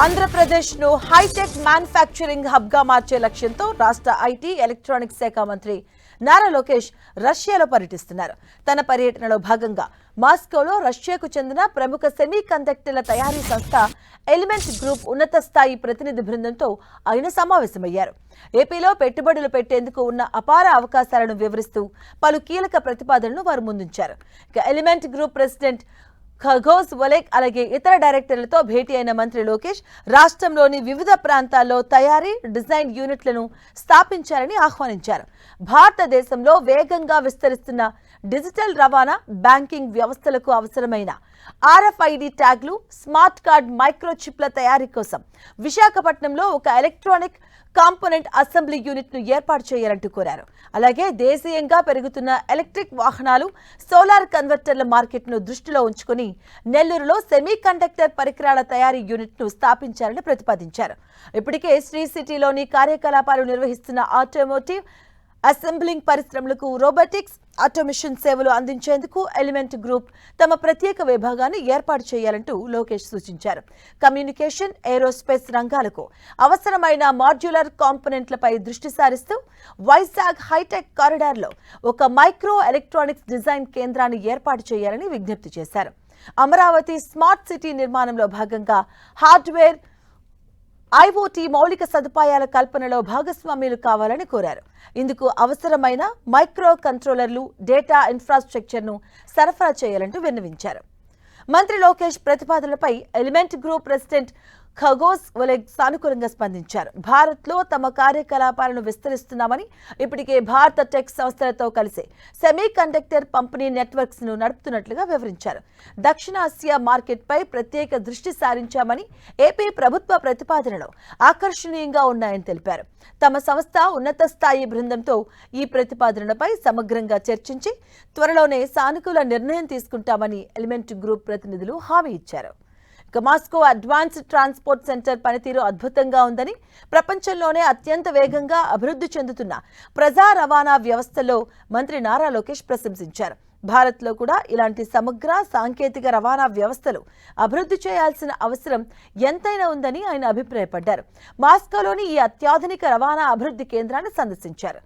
ఆంధ్రప్రదేశ్ను hitech manufacturing హబ్గా మార్చే లక్ష్యంతో రాష్ట్ర ఐటీ ఎలక్ట్రానిక్స్ శాఖ మంత్రి నారా లోకేష్ రష్యాలో పర్యటిస్తున్నారు. తన పర్యటనలో భాగంగా మాస్కోలో రష్యాకు చెందిన ప్రముఖ సెమీ కండక్టర్ల తయారీ సంస్థ ఎలిమెంట్ గ్రూప్ ఉన్నత స్థాయి ప్రతినిధి బృందంతో ఆయన సమావేశమయ్యారు. ఏపీలో పెట్టుబడులు పెట్టేందుకు ఉన్న అపార అవకాశాలను వివరిస్తూ పలు కీలక ప్రతిపాదనలు వారు ముందుంచారు. ఎలిమెంట్ గ్రూప్ ప్రెసిడెంట్ ఖగోస్ వలేక్ అలాగే ఇతర డైరెక్టర్లతో భేటీ అయిన మంత్రి లోకేష్ రాష్ట్రంలోని వివిధ ప్రాంతాల్లో తయారీ డిజైన్ యూనిట్లను స్థాపించారని ఆహ్వానించారు. భారతదేశంలో వేగంగా విస్తరిస్తున్న డిజిటల్ రవాణా బ్యాంకింగ్ వ్యవస్థలకు అవసరమైన RFID ట్యాగ్లు స్మార్ట్ కార్డ్ మైక్రోచిప్ల తయారీ కోసం విశాఖపట్నంలో ఒక ఎలక్ట్రానిక్ కాంపోనెంట్ అసెంబ్లీ యూనిట్ ను ఏర్పాటు చేయాలంటూ కోరారు. అలాగే దేశీయంగా పెరుగుతున్న ఎలక్ట్రిక్ వాహనాలు సోలార్ కన్వర్టర్ల మార్కెట్ ను దృష్టిలో ఉంచుకుని నెల్లూరులో సెమీ కండక్టర్ పరికరాల తయారీ యూనిట్ ను స్థాపించారని ప్రతిపాదించారు. ఇప్పటికే శ్రీ సిటీలోని కార్యకలాపాలు నిర్వహిస్తున్న ఆటోమోటివ్ అసెంబ్లింగ్ పరిశ్రమలకు రోబోటిక్స్ ఆటోమేషన్ సేవలు అందించేందుకు ఎలిమెంట్ గ్రూప్ తమ ప్రత్యేక విభాగాన్ని ఏర్పాటు చేయాలంటూ లోకేష్ సూచించారు. కమ్యూనికేషన్, ఏరోస్పేస్ రంగాలకు అవసరమైన మాడ్యులర్ కాంపోనెంట్లపై దృష్టి సారిస్తూ వైజాగ్ హైటెక్ కారిడార్లో ఒక మైక్రో ఎలక్ట్రానిక్స్ డిజైన్ కేంద్రాన్ని ఏర్పాటు చేయాలని విజ్ఞప్తి చేశారు. అమరావతి స్మార్ట్ సిటీ నిర్మాణంలో భాగంగా హార్డ్వేర్, IoT మౌలిక సదుపాయాల కల్పనలో భాగస్వామ్యులు కావాలని కోరారు. ఇందుకు అవసరమైన మైక్రో కంట్రోలర్లు, డేటా ఇన్ఫ్రాస్ట్రక్చర్ను సరఫరా చేయాలంటూ విన్నవించారు. మంత్రి లోకేష్ ప్రతిపాదనలపై ఎలిమెంట్ గ్రూప్ ప్రెసిడెంట్ ఖగోస్ వలేక్ సానుకూలంగా స్పందించారు. భారత్లో తమ కార్యకలాపాలను విస్తరిస్తున్నామని, ఇప్పటికే భారత టెక్ సంస్థలతో కలిసి సెమీ కండక్టర్ పంపిణీ నెట్వర్క్స్ ను నడుపుతున్నట్లుగా వివరించారు. దక్షిణాసియా మార్కెట్పై ప్రత్యేక దృష్టి సారించామని, ఏపీ ప్రభుత్వ ప్రతిపాదనలు ఆకర్షణీయంగా ఉన్నాయని తెలిపారు. తమ సంస్థ ఉన్నత స్థాయి బృందంతో ఈ ప్రతిపాదనలపై సమగ్రంగా చర్చించి త్వరలోనే సానుకూల నిర్ణయం తీసుకుంటామని ఎలిమెంట్ గ్రూప్ ప్రతినిధులు హామీ ఇచ్చారు. మాస్కో అడ్వాన్స్డ్ ట్రాన్స్పోర్ట్ సెంటర్ పనితీరు అద్భుతంగా ఉందని, ప్రపంచంలోనే అత్యంత వేగంగా అభివృద్ధి చెందుతున్న ప్రజా రవాణా వ్యవస్థలో మంత్రి నారా లోకేష్ ప్రశంసించారు. భారత్లో కూడా ఇలాంటి సమగ్ర సాంకేతిక రవాణా వ్యవస్థలు అభివృద్ధి చేయాల్సిన అవసరం ఎంతైనా ఉందని ఆయన అభిప్రాయపడ్డారు. మాస్కోలోని ఈ అత్యాధునిక రవాణా అభివృద్ధి కేంద్రాన్ని సందర్శించారు.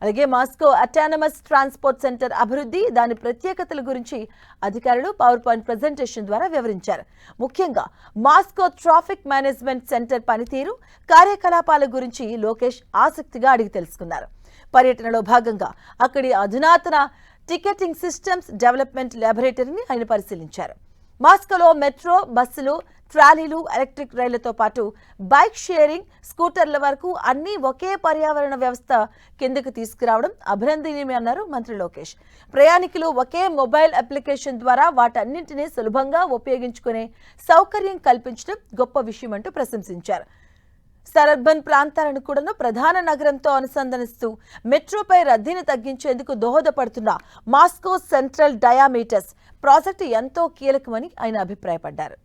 అలాగే మాస్కో అటానమస్ ట్రాన్స్పోర్ట్ సెంటర్ అభివృద్ధి, దాని ప్రత్యేకతల గురించి అధికారులు పవర్ పాయింట్ ప్రెజెంటేషన్ ద్వారా వివరించారు. ముఖ్యంగా మాస్కో ట్రాఫిక్ మేనేజ్మెంట్ సెంటర్ పనితీరు, కార్యకలాపాల గురించి లోకేష్ ఆసక్తిగా అడిగి తెలుసుకున్నారు. పర్యటనలో భాగంగా అక్కడి అధునాతన టికెటింగ్ సిస్టమ్స్ డెవలప్మెంట్ ల్యాబొరేటరీని ఆయన పరిశీలించారు. మాస్కోలో మెట్రో, బస్సులు, ట్రాలీలు, ఎలక్ట్రిక్ రైళ్లతో పాటు బైక్ షేరింగ్, స్కూటర్ల వరకు అన్ని ఒకే పర్యావరణ వ్యవస్థ కిందకు తీసుకురావడం అభినందనీయమే అన్నారు మంత్రి లోకేష్. ప్రయాణికులు ఒకే మొబైల్ అప్లికేషన్ ద్వారా వాటన్నింటినీ సులభంగా ఉపయోగించుకునే సౌకర్యం కల్పించడం గొప్ప విషయం అంటూ ప్రశంసించారు. సరర్బన్ ప్రాంతాలను కూడా ప్రధాన నగరంతో అనుసంధానిస్తూ మెట్రోపై రద్దీని తగ్గించేందుకు దోహదపడుతున్న మాస్కో సెంట్రల్ డయామీటర్స్ ప్రాజెక్టు ఎంతో కీలకమని ఆయన అభిప్రాయపడ్డారు.